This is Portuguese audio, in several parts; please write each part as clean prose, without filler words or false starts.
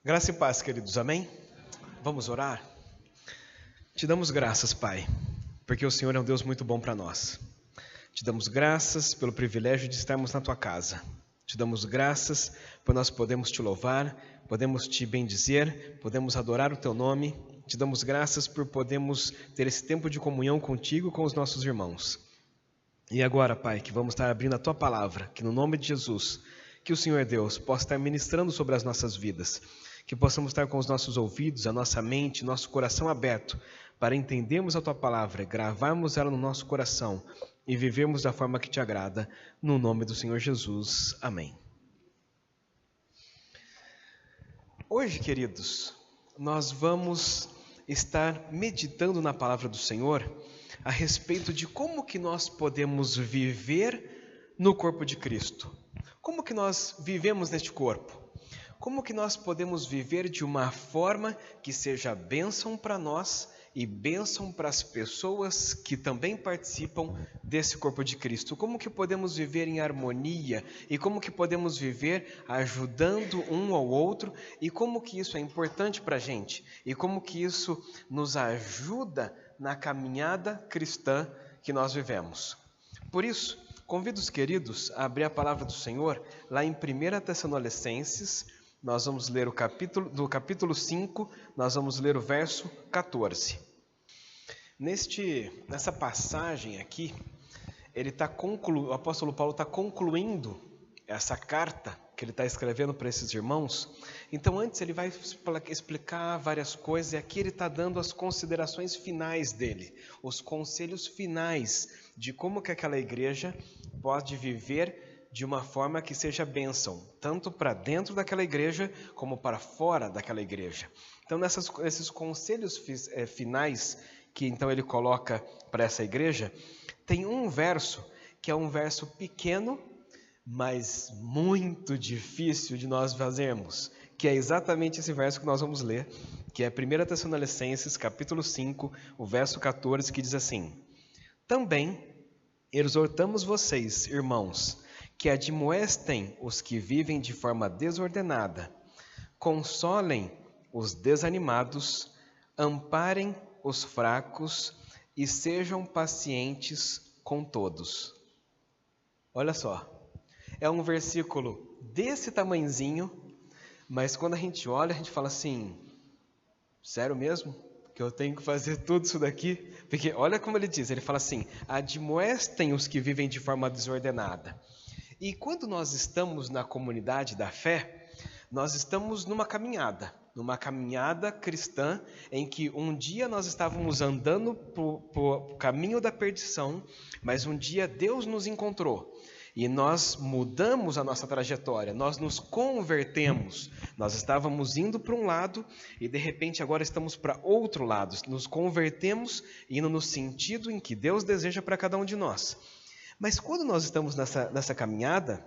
Graça e paz, queridos, amém? Vamos orar? Te damos graças, Pai, porque o Senhor é um Deus muito bom para nós. Te damos graças pelo privilégio de estarmos na Tua casa. Te damos graças por nós podermos Te louvar, podemos Te bendizer, podemos adorar o Teu nome. Te damos graças por podermos ter esse tempo de comunhão contigo e com os nossos irmãos. E agora, Pai, que vamos estar abrindo a Tua palavra, que no nome de Jesus, que o Senhor Deus possa estar ministrando sobre as nossas vidas, que possamos estar com os nossos ouvidos, a nossa mente, nosso coração aberto, para entendermos a Tua palavra, gravarmos ela no nosso coração e vivermos da forma que Te agrada, no nome do Senhor Jesus. Amém. Hoje, queridos, nós vamos estar meditando na palavra do Senhor a respeito de como que nós podemos viver no corpo de Cristo. Como que nós vivemos neste corpo? Como que nós podemos viver de uma forma que seja bênção para nós e bênção para as pessoas que também participam desse corpo de Cristo? Como que podemos viver em harmonia e como que podemos viver ajudando um ao outro e como que isso é importante para a gente e como que isso nos ajuda na caminhada cristã que nós vivemos. Por isso, convido os queridos a abrir a palavra do Senhor lá em 1 Tessalonicenses. Nós vamos ler do capítulo 5, nós vamos ler o verso 14. Nessa passagem aqui, o apóstolo Paulo está concluindo essa carta que ele está escrevendo para esses irmãos. Então, antes ele vai explicar várias coisas, e aqui ele está dando as considerações finais dele, os conselhos finais de como que aquela igreja pode viver de uma forma que seja bênção, tanto para dentro daquela igreja, como para fora daquela igreja. Então, nesses conselhos finais que então ele coloca para essa igreja, tem um verso, que é um verso pequeno, mas muito difícil de nós fazermos, que é exatamente esse verso que nós vamos ler, que é 1 Tessalonicenses, capítulo 5, o verso 14, que diz assim: Também exortamos vocês, irmãos, que admoestem os que vivem de forma desordenada, consolem os desanimados, amparem os fracos e sejam pacientes com todos. Olha só, é um versículo desse tamanhozinho, mas quando a gente olha, a gente fala assim, sério mesmo? Que eu tenho que fazer tudo isso daqui? Porque olha como ele diz, ele fala assim, admoestem os que vivem de forma desordenada. E quando nós estamos na comunidade da fé, nós estamos numa caminhada cristã, em que um dia nós estávamos andando por caminho da perdição, mas um dia Deus nos encontrou. E nós mudamos a nossa trajetória, nós nos convertemos. Nós estávamos indo para um lado e de repente agora estamos para outro lado. Nos convertemos indo no sentido em que Deus deseja para cada um de nós. Mas quando nós estamos nessa caminhada,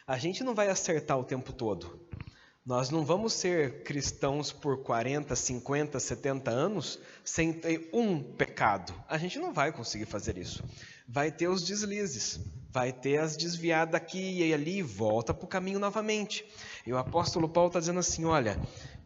a gente não vai acertar o tempo todo. Nós não vamos ser cristãos por 40, 50, 70 anos sem ter um pecado. A gente não vai conseguir fazer isso. Vai ter os deslizes, vai ter as desviadas aqui e ali e volta para o caminho novamente. E o apóstolo Paulo está dizendo assim, olha,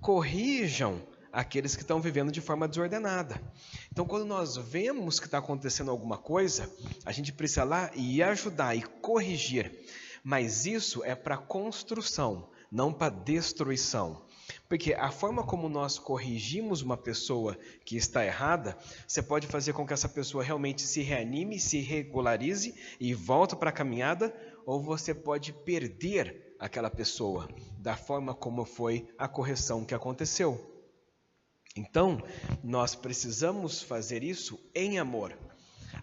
corrijam aqueles que estão vivendo de forma desordenada. Então, quando nós vemos que está acontecendo alguma coisa, a gente precisa lá e ajudar e corrigir. Mas isso é para construção, não para destruição. Porque a forma como nós corrigimos uma pessoa que está errada, você pode fazer com que essa pessoa realmente se reanime, se regularize e volte para a caminhada, ou você pode perder aquela pessoa da forma como foi a correção que aconteceu. Então, nós precisamos fazer isso em amor.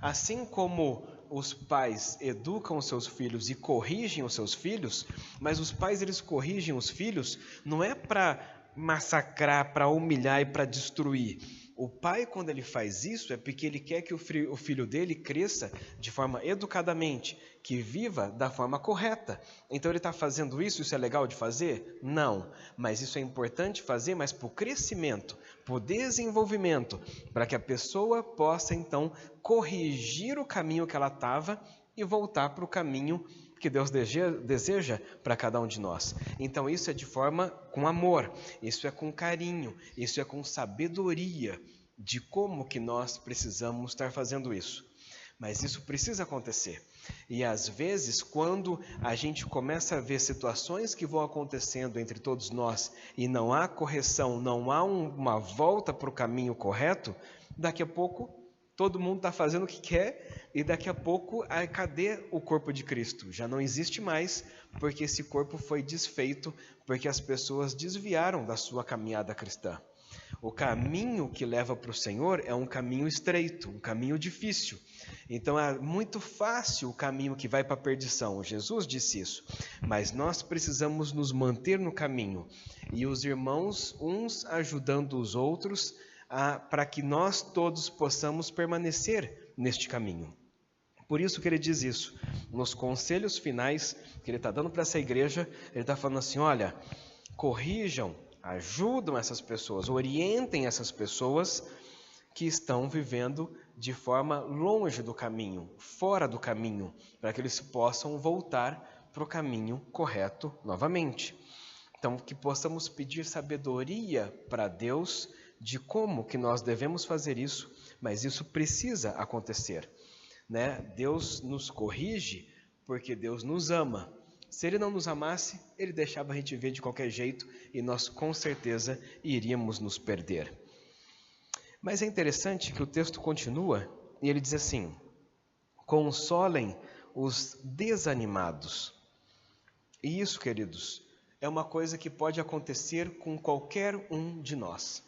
Assim como os pais educam os seus filhos e corrigem os seus filhos, mas os pais eles corrigem os filhos não é para massacrar, para humilhar e para destruir. O pai, quando ele faz isso, é porque ele quer que o filho dele cresça de forma educadamente, que viva da forma correta. Então ele está fazendo isso é legal de fazer? Não, mas isso é importante fazer, mas para o crescimento, para o desenvolvimento, para que a pessoa possa então corrigir o caminho que ela estava e voltar para o caminho que Deus deseja para cada um de nós. Então isso é de forma com amor, isso é com carinho, isso é com sabedoria de como que nós precisamos estar fazendo isso. Mas isso precisa acontecer. E às vezes, quando a gente começa a ver situações que vão acontecendo entre todos nós e não há correção, não há uma volta para o caminho correto, daqui a pouco todo mundo está fazendo o que quer e daqui a pouco, cadê o corpo de Cristo? Já não existe mais, porque esse corpo foi desfeito, porque as pessoas desviaram da sua caminhada cristã. O caminho que leva para o Senhor é um caminho estreito, um caminho difícil. Então é muito fácil o caminho que vai para a perdição. Jesus disse isso. Mas nós precisamos nos manter no caminho. E os irmãos, uns ajudando os outros, para que nós todos possamos permanecer neste caminho. Por isso que ele diz isso. Nos conselhos finais que ele está dando para essa igreja, ele está falando assim, olha, corrijam, ajudam essas pessoas, orientem essas pessoas que estão vivendo de forma longe do caminho, fora do caminho, para que eles possam voltar para o caminho correto novamente. Então, que possamos pedir sabedoria para Deus de como que nós devemos fazer isso, mas isso precisa acontecer, né? Deus nos corrige porque Deus nos ama. Se Ele não nos amasse, Ele deixava a gente ver de qualquer jeito e nós com certeza iríamos nos perder. Mas é interessante que o texto continua e ele diz assim, consolem os desanimados. E isso, queridos, é uma coisa que pode acontecer com qualquer um de nós.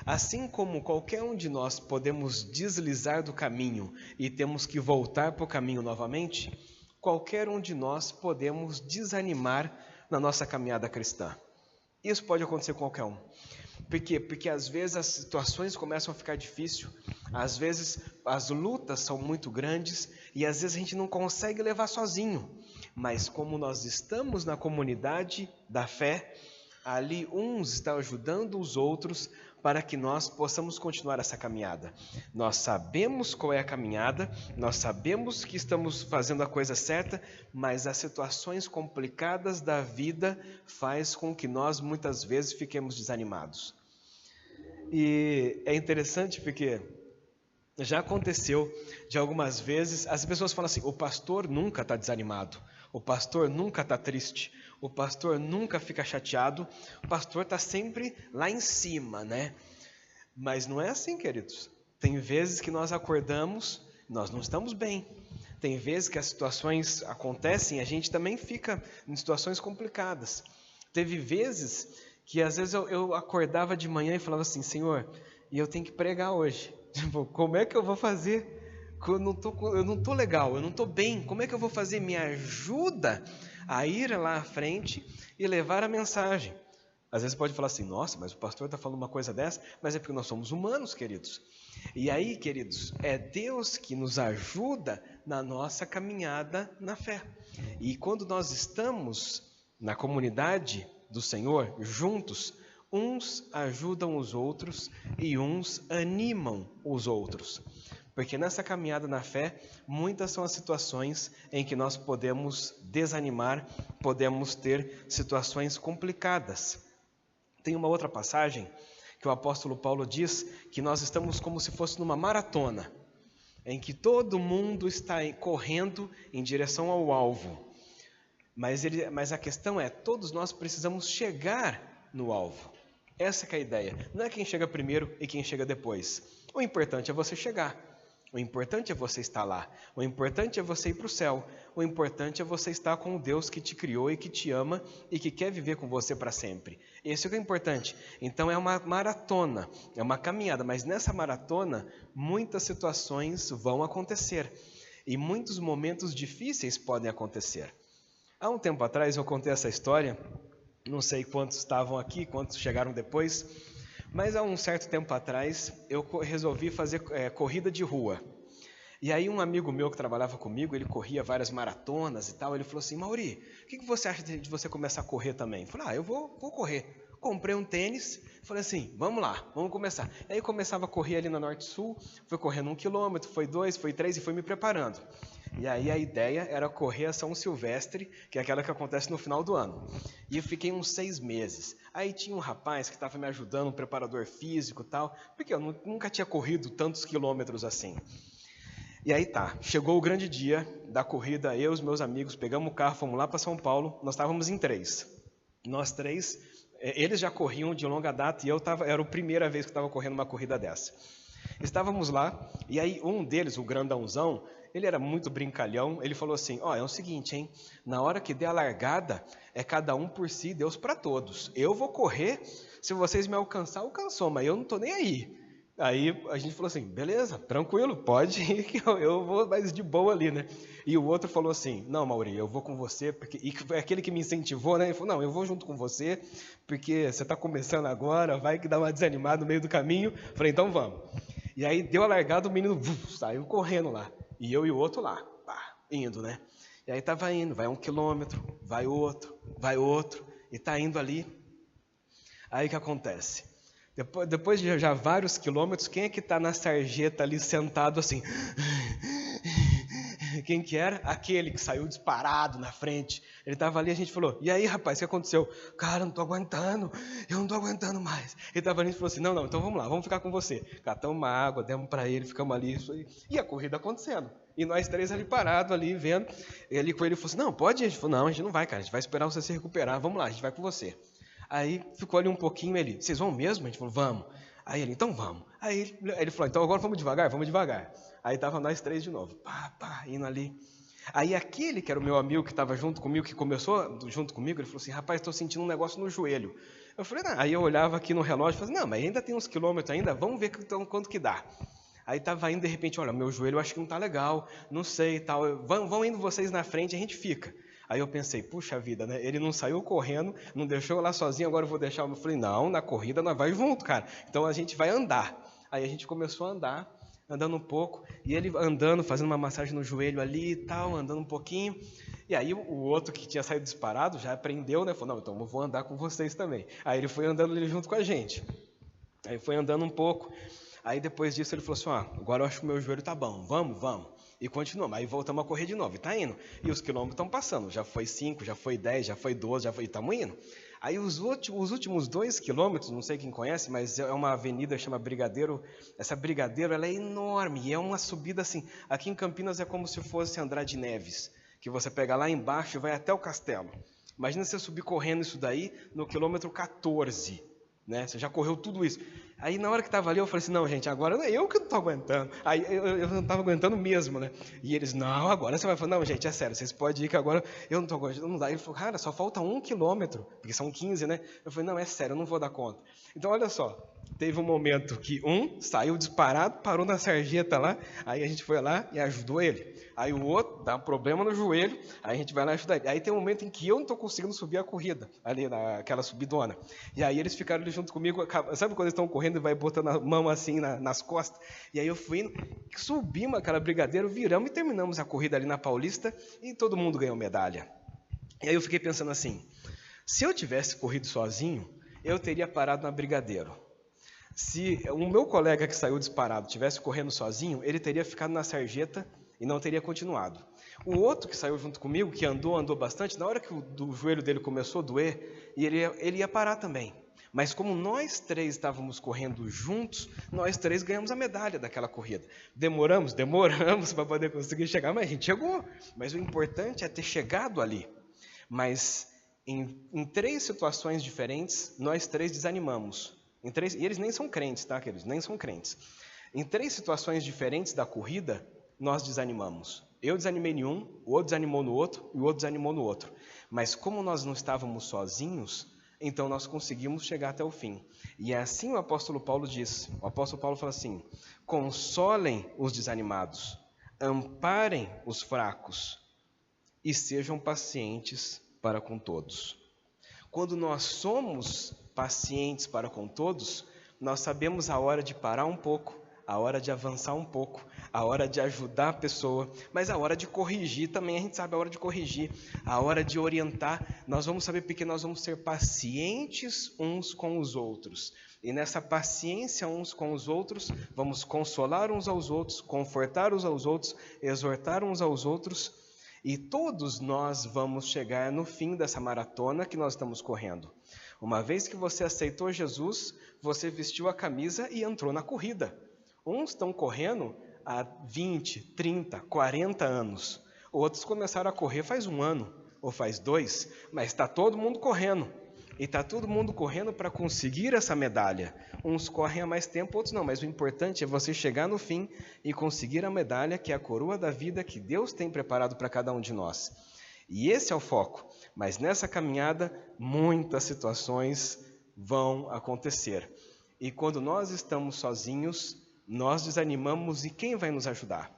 Assim como qualquer um de nós podemos deslizar do caminho e temos que voltar para o caminho novamente, qualquer um de nós podemos desanimar na nossa caminhada cristã. Isso pode acontecer com qualquer um. Por quê? Porque às vezes as situações começam a ficar difíceis, às vezes as lutas são muito grandes e às vezes a gente não consegue levar sozinho. Mas como nós estamos na comunidade da fé, ali uns estão ajudando os outros para que nós possamos continuar essa caminhada. Nós sabemos qual é a caminhada, nós sabemos que estamos fazendo a coisa certa, mas as situações complicadas da vida faz com que nós muitas vezes fiquemos desanimados. E é interessante porque já aconteceu de algumas vezes, as pessoas falam assim, o pastor nunca está desanimado, o pastor nunca está triste, o pastor nunca fica chateado, o pastor está sempre lá em cima, né? Mas não é assim, queridos. Tem vezes que nós acordamos, nós não estamos bem. Tem vezes que as situações acontecem e a gente também fica em situações complicadas. Teve vezes que às vezes eu acordava de manhã e falava assim, Senhor, e eu tenho que pregar hoje. Tipo, como é que eu vou fazer? Eu não tô legal, eu não tô bem. Como é que eu vou fazer? Me ajuda a ir lá à frente e levar a mensagem. Às vezes pode falar assim, nossa, mas o pastor está falando uma coisa dessa, mas é porque nós somos humanos, queridos. E aí, queridos, é Deus que nos ajuda na nossa caminhada na fé. E quando nós estamos na comunidade do Senhor, juntos, uns ajudam os outros e uns animam os outros. Porque nessa caminhada na fé, muitas são as situações em que nós podemos desanimar, podemos ter situações complicadas. Tem uma outra passagem que o apóstolo Paulo diz que nós estamos como se fosse numa maratona, em que todo mundo está correndo em direção ao alvo. Mas a questão é, todos nós precisamos chegar no alvo. Essa que é a ideia. Não é quem chega primeiro e quem chega depois. O importante é você chegar. O importante é você estar lá. O importante é você ir para o céu. O importante é você estar com o Deus que te criou e que te ama e que quer viver com você para sempre. Esse é o que é importante. Então é uma maratona, é uma caminhada, mas nessa maratona muitas situações vão acontecer e muitos momentos difíceis podem acontecer. Há um tempo atrás eu contei essa história, não sei quantos estavam aqui, quantos chegaram depois, mas há um certo tempo atrás eu resolvi fazer corrida de rua. E aí um amigo meu que trabalhava comigo, ele corria várias maratonas e tal, ele falou assim, Mauri, o que você acha de você começar a correr também? Eu falei, eu vou correr. Comprei um tênis, falei assim, vamos lá, vamos começar. Aí eu começava a correr ali na Norte Sul, fui correndo 1 quilômetro, foi 2, foi 3 e fui me preparando. E aí a ideia era correr a São Silvestre, que é aquela que acontece no final do ano. E eu fiquei uns 6 meses. Aí tinha um rapaz que estava me ajudando, um preparador físico e tal, porque eu nunca tinha corrido tantos quilômetros assim. E aí tá, chegou o grande dia da corrida, eu e os meus amigos pegamos o carro, fomos lá para São Paulo, nós estávamos em 3. Nós 3, eles já corriam de longa data e era a primeira vez que eu estava correndo uma corrida dessa. Estávamos lá, e aí um deles, o grandãozão, ele era muito brincalhão, ele falou assim, é o seguinte, hein, na hora que der a largada, é cada um por si, Deus para todos. Eu vou correr, se vocês me alcançar, alcançou, mas eu não estou nem aí. Aí a gente falou assim, beleza, tranquilo, pode ir que eu vou mais de boa ali, né? E o outro falou assim, não, Mauri, eu vou com você, e foi aquele que me incentivou, né? Ele falou, não, eu vou junto com você, porque você está começando agora, vai que dá uma desanimada no meio do caminho. Falei, então vamos. E aí deu a largada, o menino saiu correndo lá, e eu e o outro lá, indo, né? E aí tava indo, vai 1 quilômetro, vai outro, e tá indo ali. Aí o que acontece? Depois de já vários quilômetros, quem é que está na sarjeta ali sentado assim? Quem que era? Aquele que saiu disparado na frente. Ele estava ali e a gente falou, e aí rapaz, o que aconteceu? Cara, eu não estou aguentando mais. Ele estava ali e falou assim, não, então vamos lá, vamos ficar com você. Catamos uma água, demos para ele, ficamos ali, e a corrida acontecendo. E nós 3 ali parados, ali vendo. Ele com ele falou assim, não, pode ir? A gente falou, não, a gente não vai, cara, a gente vai esperar você se recuperar, vamos lá, a gente vai com você. Aí ficou ali um pouquinho, ele, vocês vão mesmo? A gente falou, vamos. Aí ele, então vamos. Aí ele falou, então agora vamos devagar. Aí tava nós 3 de novo, indo ali. Aí aquele que era o meu amigo que estava junto comigo, que começou junto comigo, ele falou assim, rapaz, estou sentindo um negócio no joelho. Eu falei, não. Aí eu olhava aqui no relógio e falei, não, mas ainda tem uns quilômetros ainda, vamos ver quanto que dá. Aí estava indo, de repente, olha, meu joelho eu acho que não está legal, não sei e tal, vão indo vocês na frente, a gente fica. Aí eu pensei, puxa vida, né? Ele não saiu correndo, não deixou eu lá sozinho, agora eu vou deixar. Eu falei, não, na corrida nós vai junto, cara. Então a gente vai andar. Aí a gente começou a andar, andando um pouco, e ele andando, fazendo uma massagem no joelho ali e tal, andando um pouquinho. E aí o outro que tinha saído disparado já aprendeu, né? Falou, não, então eu vou andar com vocês também. Aí ele foi andando ali junto com a gente. Aí foi andando um pouco. Aí depois disso ele falou assim, agora eu acho que o meu joelho tá bom, vamos. E continuamos, aí voltamos a correr de novo, e tá indo. E os quilômetros estão passando, já foi 5, já foi 10, já foi 12, e estamos indo. Aí os últimos 2 quilômetros, não sei quem conhece, mas é uma avenida que chama Brigadeiro. Essa Brigadeiro, ela é enorme, e é uma subida assim, aqui em Campinas é como se fosse Andrade Neves, que você pega lá embaixo e vai até o castelo. Imagina você subir correndo isso daí no quilômetro 14, né? Você já correu tudo isso. Aí na hora que estava ali eu falei assim, não gente, agora não é eu que não estou aguentando. Aí eu não estava aguentando mesmo, né? E eles, não, agora você vai falar, não gente, é sério, vocês podem ir que agora eu não estou aguentando, não dá. Ele falou, cara, só falta 1 quilômetro, porque são 15, né? Eu falei, não, é sério, eu não vou dar conta. Então olha só, teve um momento que um saiu disparado, parou na sarjeta lá, aí a gente foi lá e ajudou ele. Aí o outro dá um problema no joelho, aí a gente vai lá ajudar ele. Aí tem um momento em que eu não estou conseguindo subir a corrida, ali naquela subidona. E aí eles ficaram ali junto comigo, sabe quando eles estão correndo e vai botando a mão assim nas costas? E aí eu fui indo, subimos aquela Brigadeiro, viramos e terminamos a corrida ali na Paulista e todo mundo ganhou medalha. E aí eu fiquei pensando assim, se eu tivesse corrido sozinho, eu teria parado na Brigadeiro. Se o meu colega que saiu disparado tivesse correndo sozinho, ele teria ficado na sarjeta e não teria continuado. O outro que saiu junto comigo, que andou bastante, na hora que o joelho dele começou a doer, ele ia parar também. Mas como nós 3 estávamos correndo juntos, nós 3 ganhamos a medalha daquela corrida. Demoramos para poder conseguir chegar, mas a gente chegou. Mas o importante é ter chegado ali. Mas em 3 situações diferentes, nós 3 desanimamos. E eles nem são crentes, tá, queridos? Nem são crentes. Em 3 situações diferentes da corrida, nós desanimamos. Eu desanimei em um, o outro desanimou no outro, e o outro desanimou no outro. Mas como nós não estávamos sozinhos, então nós conseguimos chegar até o fim. E é assim o apóstolo Paulo diz. O apóstolo Paulo fala assim, consolem os desanimados, amparem os fracos e sejam pacientes para com todos. Quando nós somos pacientes para com todos, nós sabemos a hora de parar um pouco, a hora de avançar um pouco, a hora de ajudar a pessoa, mas a hora de corrigir também, a gente sabe a hora de corrigir, a hora de orientar. Nós vamos saber porque nós vamos ser pacientes uns com os outros. E nessa paciência uns com os outros, vamos consolar uns aos outros, confortar uns aos outros, exortar uns aos outros, e todos nós vamos chegar no fim dessa maratona que nós estamos correndo. Uma vez que você aceitou Jesus, você vestiu a camisa e entrou na corrida. Uns estão correndo há 20, 30, 40 anos. Outros começaram a correr faz 1 ano ou faz 2, mas está todo mundo correndo. E está todo mundo correndo para conseguir essa medalha. Uns correm há mais tempo, outros não. Mas o importante é você chegar no fim e conseguir a medalha, que é a coroa da vida que Deus tem preparado para cada um de nós. E esse é o foco. Mas nessa caminhada, muitas situações vão acontecer. E quando nós estamos sozinhos, nós desanimamos, e quem vai nos ajudar?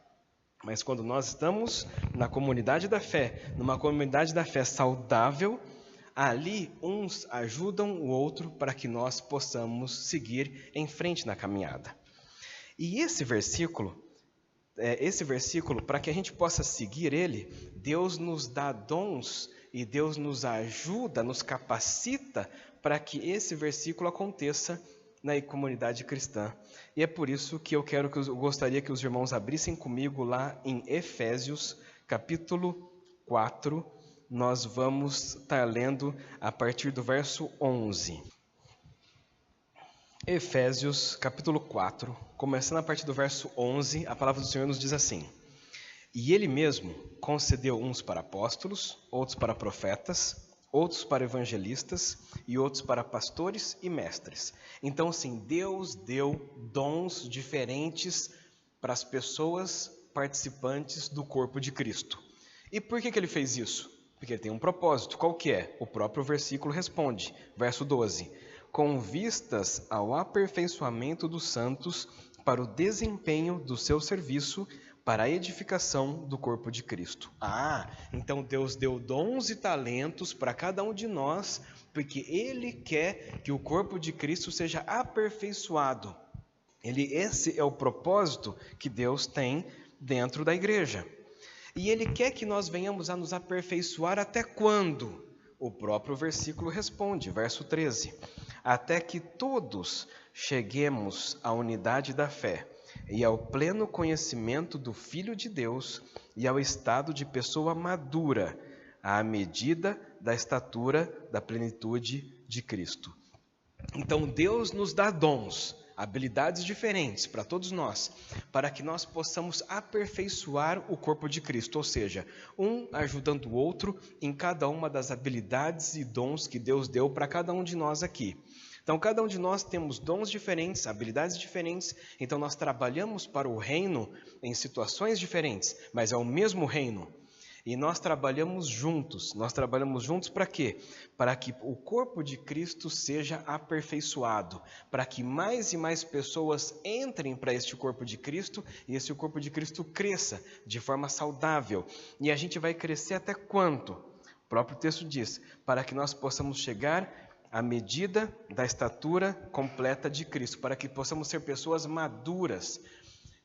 Mas quando nós estamos na comunidade da fé, numa comunidade da fé saudável, ali uns ajudam o outro para que nós possamos seguir em frente na caminhada. E esse versículo, para que a gente possa seguir ele, Deus nos dá dons e Deus nos ajuda, nos capacita para que esse versículo aconteça na comunidade cristã. E é por isso que eu gostaria que os irmãos abrissem comigo lá em Efésios, capítulo 4, nós vamos estar lendo a partir do verso 11. Efésios, capítulo 4, começando a partir do verso 11, a palavra do Senhor nos diz assim: E Ele mesmo concedeu uns para apóstolos, outros para profetas, outros para evangelistas e outros para pastores e mestres. Então, assim, Deus deu dons diferentes para as pessoas participantes do corpo de Cristo. E por que Ele fez isso? Porque Ele tem um propósito. Qual que é? O próprio versículo responde, verso 12. Com vistas ao aperfeiçoamento dos santos para o desempenho do seu serviço, para a edificação do corpo de Cristo. Então Deus deu dons e talentos para cada um de nós, porque Ele quer que o corpo de Cristo seja aperfeiçoado. Esse é o propósito que Deus tem dentro da igreja. E Ele quer que nós venhamos a nos aperfeiçoar até quando? O próprio versículo responde, verso 13. Até que todos cheguemos à unidade da fé e ao pleno conhecimento do Filho de Deus e ao estado de pessoa madura, à medida da estatura da plenitude de Cristo. Então Deus nos dá dons, habilidades diferentes para todos nós, para que nós possamos aperfeiçoar o corpo de Cristo, ou seja, um ajudando o outro em cada uma das habilidades e dons que Deus deu para cada um de nós aqui. Então, cada um de nós temos dons diferentes, habilidades diferentes, então nós trabalhamos para o reino em situações diferentes, mas é o mesmo reino. E nós trabalhamos juntos para quê? Para que o corpo de Cristo seja aperfeiçoado, para que mais e mais pessoas entrem para este corpo de Cristo e esse corpo de Cristo cresça de forma saudável. E a gente vai crescer até quanto? O próprio texto diz, para que nós possamos chegar à medida da estatura completa de Cristo, para que possamos ser pessoas maduras.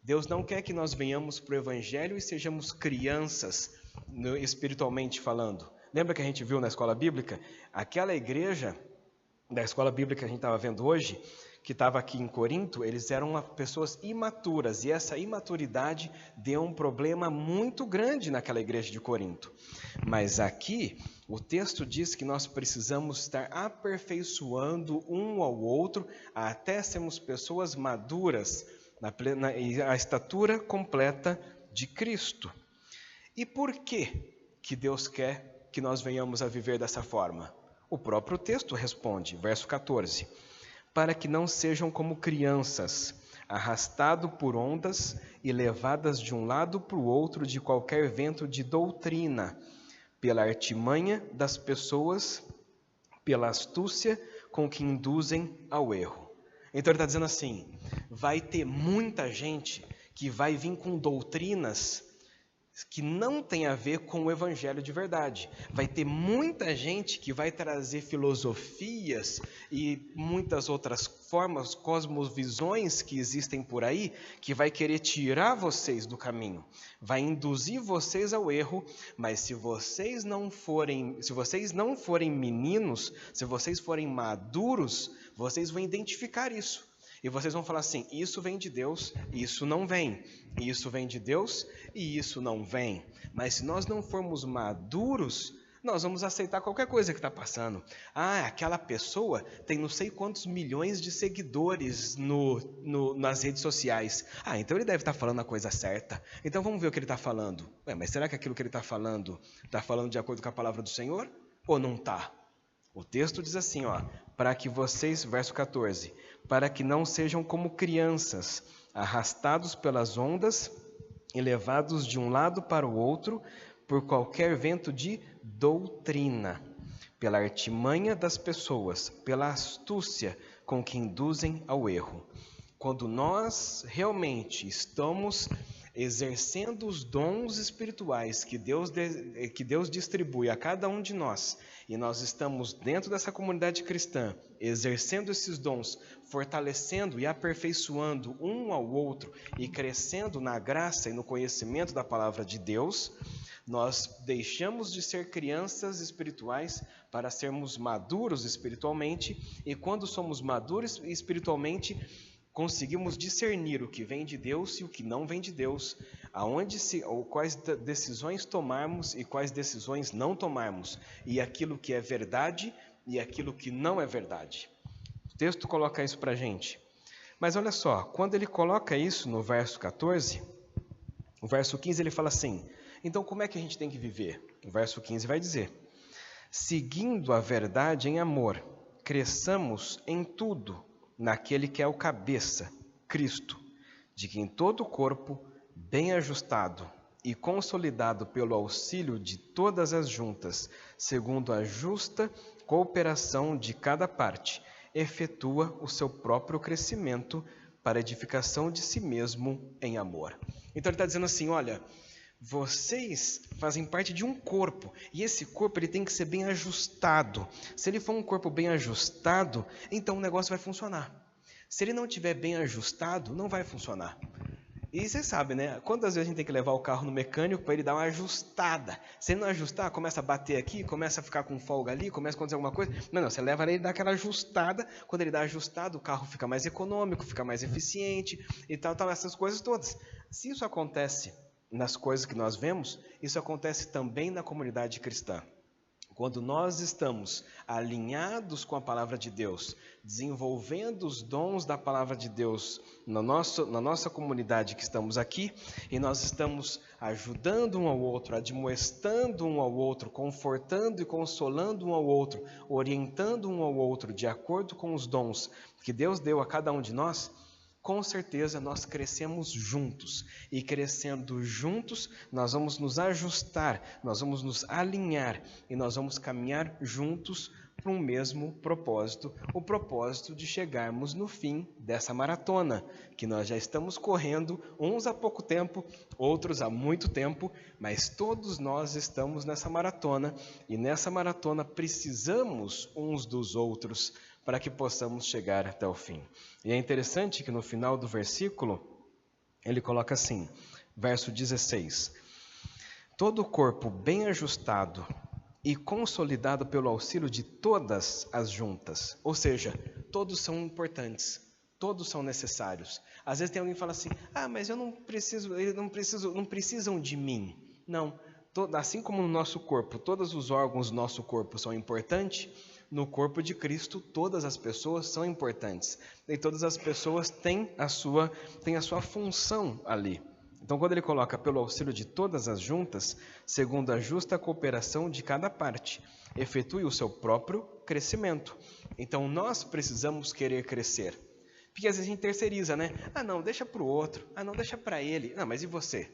Deus não quer que nós venhamos para o Evangelho e sejamos crianças, espiritualmente falando. Lembra que a gente viu na escola bíblica? Aquela igreja da escola bíblica que a gente estava vendo hoje, que estava aqui em Corinto, eles eram pessoas imaturas, e essa imaturidade deu um problema muito grande naquela igreja de Corinto. Mas aqui, o texto diz que nós precisamos estar aperfeiçoando um ao outro, até sermos pessoas maduras, a estatura completa de Cristo. E por que Deus quer que nós venhamos a viver dessa forma? O próprio texto responde, verso 14, para que não sejam como crianças, arrastados por ondas e levadas de um lado para o outro de qualquer vento de doutrina, pela artimanha das pessoas, pela astúcia com que induzem ao erro. Então ele está dizendo assim, vai ter muita gente que vai vir com doutrinas que não tem a ver com o evangelho de verdade. Vai ter muita gente que vai trazer filosofias e muitas outras formas, cosmovisões que existem por aí, que vai querer tirar vocês do caminho, vai induzir vocês ao erro, mas se vocês não forem meninos, se vocês forem maduros, vocês vão identificar isso. E vocês vão falar assim, isso vem de Deus, isso não vem. Isso vem de Deus e isso não vem. Mas se nós não formos maduros, nós vamos aceitar qualquer coisa que está passando. Ah, aquela pessoa tem não sei quantos milhões de seguidores nas redes sociais. Ah, então ele deve estar falando a coisa certa. Então vamos ver o que ele está falando. Ué, mas será que aquilo que ele está falando de acordo com a palavra do Senhor? Ou não está? O texto diz assim, para que vocês, verso 14, para que não sejam como crianças, arrastados pelas ondas e levados de um lado para o outro por qualquer vento de doutrina, pela artimanha das pessoas, pela astúcia com que induzem ao erro. Quando nós realmente estamos exercendo os dons espirituais que Deus distribui a cada um de nós, e nós estamos dentro dessa comunidade cristã, exercendo esses dons, fortalecendo e aperfeiçoando um ao outro e crescendo na graça e no conhecimento da palavra de Deus, nós deixamos de ser crianças espirituais para sermos maduros espiritualmente, e quando somos maduros espiritualmente, conseguimos discernir o que vem de Deus e o que não vem de Deus, quais decisões tomarmos e quais decisões não tomarmos, e aquilo que é verdade e aquilo que não é verdade. O texto coloca isso para a gente. Mas olha só, quando ele coloca isso no verso 14, o verso 15 ele fala assim, então como é que a gente tem que viver? O verso 15 vai dizer, seguindo a verdade em amor, cresçamos em tudo, naquele que é o cabeça, Cristo, de quem todo o corpo, bem ajustado e consolidado pelo auxílio de todas as juntas, segundo a justa cooperação de cada parte, efetua o seu próprio crescimento para a edificação de si mesmo em amor. Então ele está dizendo assim, olha, vocês fazem parte de um corpo, e esse corpo ele tem que ser bem ajustado. Se ele for um corpo bem ajustado, então o negócio vai funcionar. Se ele não estiver bem ajustado, não vai funcionar. E você sabe, né? Quantas vezes a gente tem que levar o carro no mecânico para ele dar uma ajustada? Se ele não ajustar, começa a bater aqui, começa a ficar com folga ali, começa a acontecer alguma coisa. Não, você leva ele e dá aquela ajustada. Quando ele dá ajustado, o carro fica mais econômico, fica mais eficiente e tal, essas coisas todas. Se isso acontece nas coisas que nós vemos, isso acontece também na comunidade cristã. Quando nós estamos alinhados com a palavra de Deus, desenvolvendo os dons da palavra de Deus na nossa comunidade que estamos aqui, e nós estamos ajudando um ao outro, admoestando um ao outro, confortando e consolando um ao outro, orientando um ao outro de acordo com os dons que Deus deu a cada um de nós, com certeza nós crescemos juntos, e crescendo juntos nós vamos nos ajustar, nós vamos nos alinhar e nós vamos caminhar juntos para um mesmo propósito, o propósito de chegarmos no fim dessa maratona, que nós já estamos correndo, uns há pouco tempo, outros há muito tempo, mas todos nós estamos nessa maratona, e nessa maratona precisamos uns dos outros para que possamos chegar até o fim. E é interessante que no final do versículo, ele coloca assim, verso 16, todo o corpo bem ajustado e consolidado pelo auxílio de todas as juntas, ou seja, todos são importantes, todos são necessários. Às vezes tem alguém que fala assim, mas eu não preciso, eles não precisam de mim. Não, assim como no nosso corpo, todos os órgãos do nosso corpo são importantes, no corpo de Cristo, todas as pessoas são importantes. E todas as pessoas têm a sua função ali. Então, quando ele coloca pelo auxílio de todas as juntas, segundo a justa cooperação de cada parte, efetue o seu próprio crescimento. Então, nós precisamos querer crescer. Porque às vezes a gente terceiriza, né? Não, deixa para o outro. Não, deixa para ele. Não, mas e você?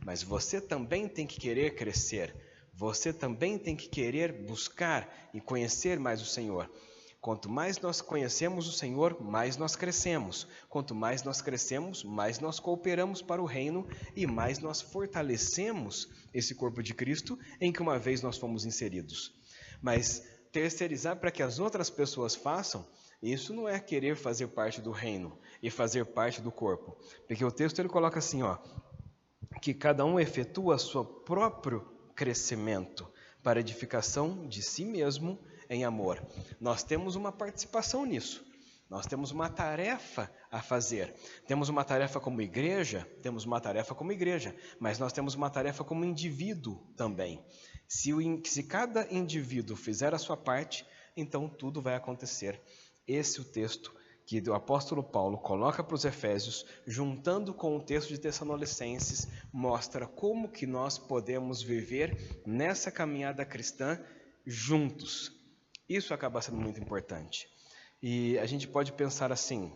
Mas você também tem que querer crescer. Você também tem que querer buscar e conhecer mais o Senhor. Quanto mais nós conhecemos o Senhor, mais nós crescemos. Quanto mais nós crescemos, mais nós cooperamos para o reino e mais nós fortalecemos esse corpo de Cristo em que uma vez nós fomos inseridos. Mas terceirizar para que as outras pessoas façam, Isso não é querer fazer parte do reino e fazer parte do corpo. Porque o texto ele coloca assim, que cada um efetua seu próprio crescimento para edificação de si mesmo em amor. Nós temos uma participação nisso. Nós temos uma tarefa a fazer. Temos uma tarefa como igreja, mas nós temos uma tarefa como indivíduo também. Se cada indivíduo fizer a sua parte, então tudo vai acontecer. Esse é o texto que o apóstolo Paulo coloca para os Efésios, juntando com o texto de Tessalonicenses, mostra como que nós podemos viver nessa caminhada cristã juntos. Isso acaba sendo muito importante. E a gente pode pensar assim,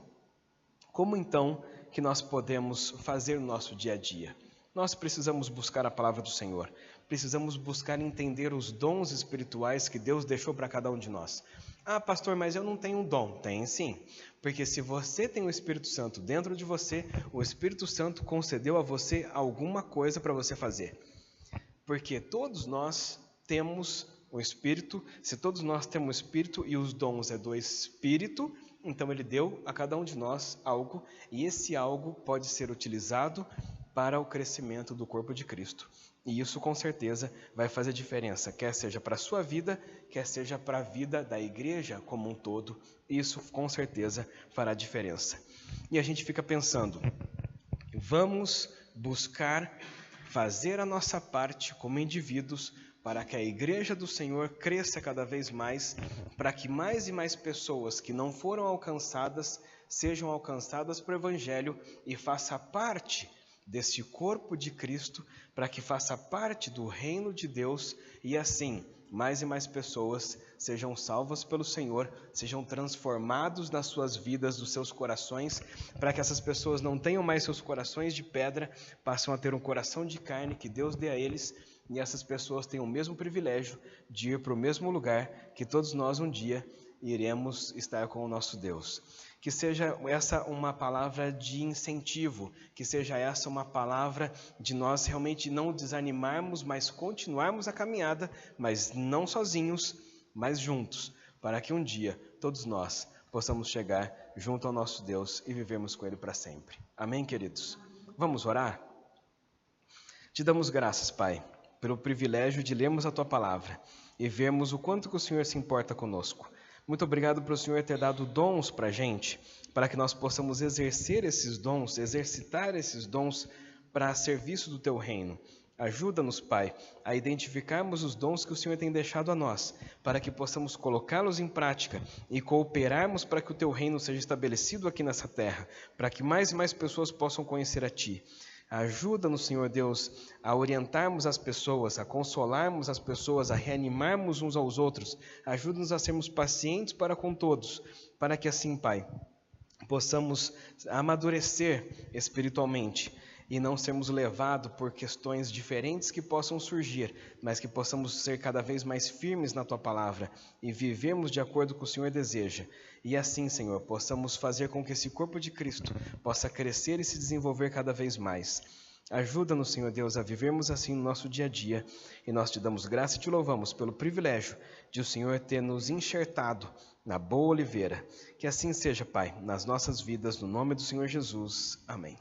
como então que nós podemos fazer o nosso dia a dia? Nós precisamos buscar a palavra do Senhor, precisamos buscar entender os dons espirituais que Deus deixou para cada um de nós. Ah, pastor, mas eu não tenho um dom. Tem sim, porque se você tem o Espírito Santo dentro de você, o Espírito Santo concedeu a você alguma coisa para você fazer. Porque todos nós temos o Espírito, se todos nós temos o Espírito e os dons é do Espírito, então Ele deu a cada um de nós algo, e esse algo pode ser utilizado para o crescimento do corpo de Cristo. E isso com certeza vai fazer diferença, quer seja para a sua vida, quer seja para a vida da igreja como um todo, isso com certeza fará diferença. E a gente fica pensando, vamos buscar fazer a nossa parte como indivíduos para que a igreja do Senhor cresça cada vez mais, para que mais e mais pessoas que não foram alcançadas sejam alcançadas pelo Evangelho e faça parte desse corpo de Cristo, para que faça parte do reino de Deus e assim mais e mais pessoas sejam salvas pelo Senhor, sejam transformados nas suas vidas, nos seus corações, para que essas pessoas não tenham mais seus corações de pedra, passam a ter um coração de carne que Deus dê a eles, e essas pessoas tenham o mesmo privilégio de ir para o mesmo lugar que todos nós um dia iremos estar com o nosso Deus. Que seja essa uma palavra de incentivo, que seja essa uma palavra de nós realmente não desanimarmos, mas continuarmos a caminhada, mas não sozinhos, mas juntos, para que um dia todos nós possamos chegar junto ao nosso Deus e vivermos com Ele para sempre. Amém, queridos? Vamos orar? Te damos graças, Pai, pelo privilégio de lermos a Tua Palavra e vermos o quanto que o Senhor se importa conosco. Muito obrigado por o Senhor ter dado dons para a gente, para que nós possamos exercer esses dons, exercitar esses dons para serviço do Teu reino. Ajuda-nos, Pai, a identificarmos os dons que o Senhor tem deixado a nós, para que possamos colocá-los em prática e cooperarmos para que o Teu reino seja estabelecido aqui nessa terra, para que mais e mais pessoas possam conhecer a Ti. Ajuda-nos, Senhor Deus, a orientarmos as pessoas, a consolarmos as pessoas, a reanimarmos uns aos outros. Ajuda-nos a sermos pacientes para com todos, para que assim, Pai, possamos amadurecer espiritualmente e não sermos levados por questões diferentes que possam surgir, mas que possamos ser cada vez mais firmes na Tua Palavra e vivemos de acordo com o Senhor deseja. E assim, Senhor, possamos fazer com que esse corpo de Cristo possa crescer e se desenvolver cada vez mais. Ajuda-nos, Senhor Deus, a vivermos assim no nosso dia a dia, e nós te damos graça e te louvamos pelo privilégio de o Senhor ter nos enxertado na boa oliveira. Que assim seja, Pai, nas nossas vidas, no nome do Senhor Jesus. Amém.